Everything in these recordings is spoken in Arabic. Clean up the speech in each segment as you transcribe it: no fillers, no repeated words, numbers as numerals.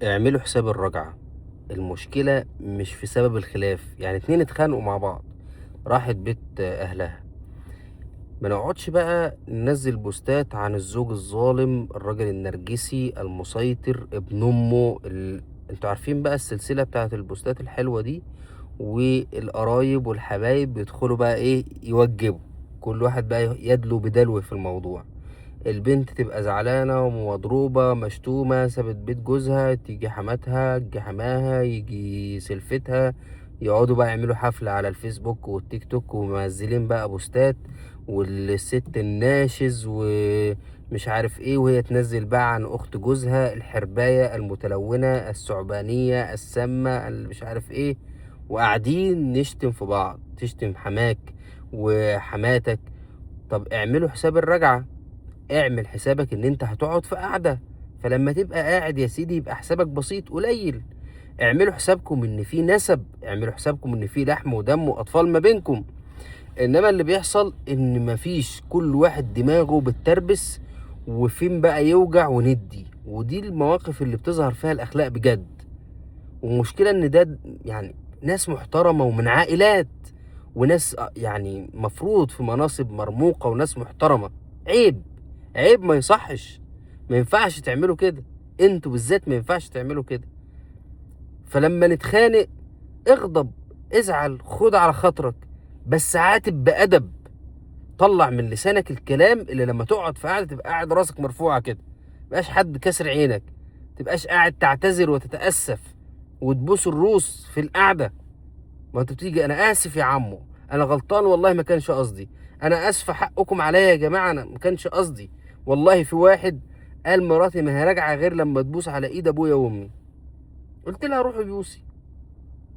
اعملوا حساب الرجعة. المشكلة مش في سبب الخلاف، يعني اتنين اتخانقوا مع بعض، راحت بيت أهلها. ما نقعدش بقى ننزل بوستات عن الزوج الظالم، الراجل النرجسي المسيطر، ابن أمه انتوا عارفين بقى السلسلة بتاعت البوستات الحلوة دي. والقرايب والحبايب بيدخلوا بقى ايه يوجبوا، كل واحد بقى يدلو بدلو في الموضوع. البنت تبقى زعلانة ومضروبة مشتومة، سابت بيت جوزها، تيجي حماتها، تيجي حماها، يجي سلفتها، يقعدوا بقى يعملوا حفلة على الفيسبوك والتيك توك ومنزلين بقى بوستات، والست الناشز ومش عارف ايه، وهي تنزل بقى عن اخت جوزها الحرباية المتلونة الثعبانية السامة اللي مش عارف ايه، وقاعدين نشتم في بعض، تشتم حماك وحماتك. طب اعملوا حساب الرجعة. اعمل حسابك ان انت هتقعد في قعدة، فلما تبقى قاعد يا سيدي يبقى حسابك بسيط قليل. اعملوا حسابكم ان في نسب، اعملوا حسابكم ان في لحم ودم واطفال ما بينكم. انما اللي بيحصل ان مفيش، كل واحد دماغه بتتربس، وفين بقى يوجع وندي. ودي المواقف اللي بتظهر فيها الاخلاق بجد. والمشكلة ان ده يعني ناس محترمة ومن عائلات، وناس يعني مفروض في مناصب مرموقة وناس محترمة. عيب، عيب، ما يصحش، ما ينفعش تعملوا كده. انتوا بالذات ما ينفعش تعملوا كده. فلما نتخانق اغضب، ازعل، خد على خاطرك، بس عاتب بأدب. طلع من لسانك الكلام اللي لما تقعد في قاعدة تبقى قاعد راسك مرفوعة كده، مبقاش حد كسر عينك، تبقاش قاعد تعتذر وتتأسف وتبوس الروس في القعدة. ما انت بتيجي انا اسف يا عمو، انا غلطان والله ما كانش قصدي، انا اسف حقكم عليا يا جماعة، انا ما كانش قصدي. والله في واحد قال مراتي ما هي راجعة غير لما تبوس على ايد ابويا وامي. قلت لها روحي بوسي.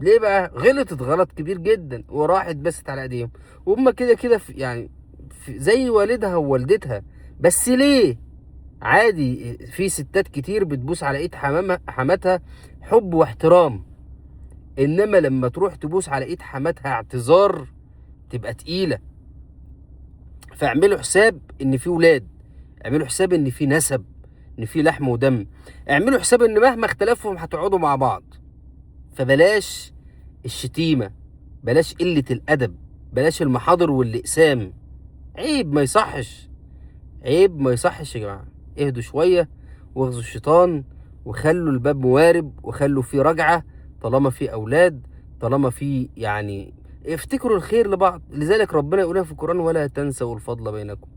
ليه بقى؟ غلطت غلط كبير جدا وراحت بست على ايديهم. وهم كده كده يعني زي والدها ووالدتها. بس ليه؟ عادي، في ستات كتير بتبوس على ايد حماتها حب واحترام. انما لما تروح تبوس على ايد حماتها اعتذار تبقى تقيلة. فاعملوا حساب ان في ولاد، اعملوا حساب ان في نسب، ان في لحم ودم. اعملوا حساب ان مهما اختلفهم هتقعدوا مع بعض. فبلاش الشتيمة، بلاش قلة الادب، بلاش المحاضر والاقسام. عيب، ما يصحش، عيب، ما يصحش يا جماعة. اهدوا شوية واغزوا الشيطان، وخلوا الباب موارب، وخلوا فيه رجعة. طالما في أولاد، طالما في يعني افتكروا الخير لبعض. لذلك ربنا يقولها في القرآن: ولا تنسوا الفضل بينكم.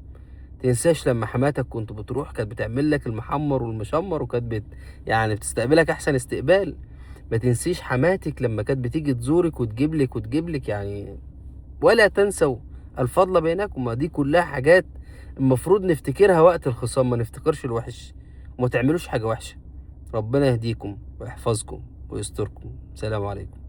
تنساش لما حماتك كنت بتروح كانت بتعمل لك المحمر والمشمر، وكانت يعني بتستقبلك أحسن استقبال. ما تنسيش حماتك لما كانت بتيجي تزورك وتجيب لك يعني. ولا تنسوا الفضل بينكم. ما دي كلها حاجات المفروض نفتكرها وقت الخصام، ما نفتكرش الوحش، وما تعملوش حاجة وحشة. ربنا يهديكم ويحفظكم ويستركم. سلام عليكم.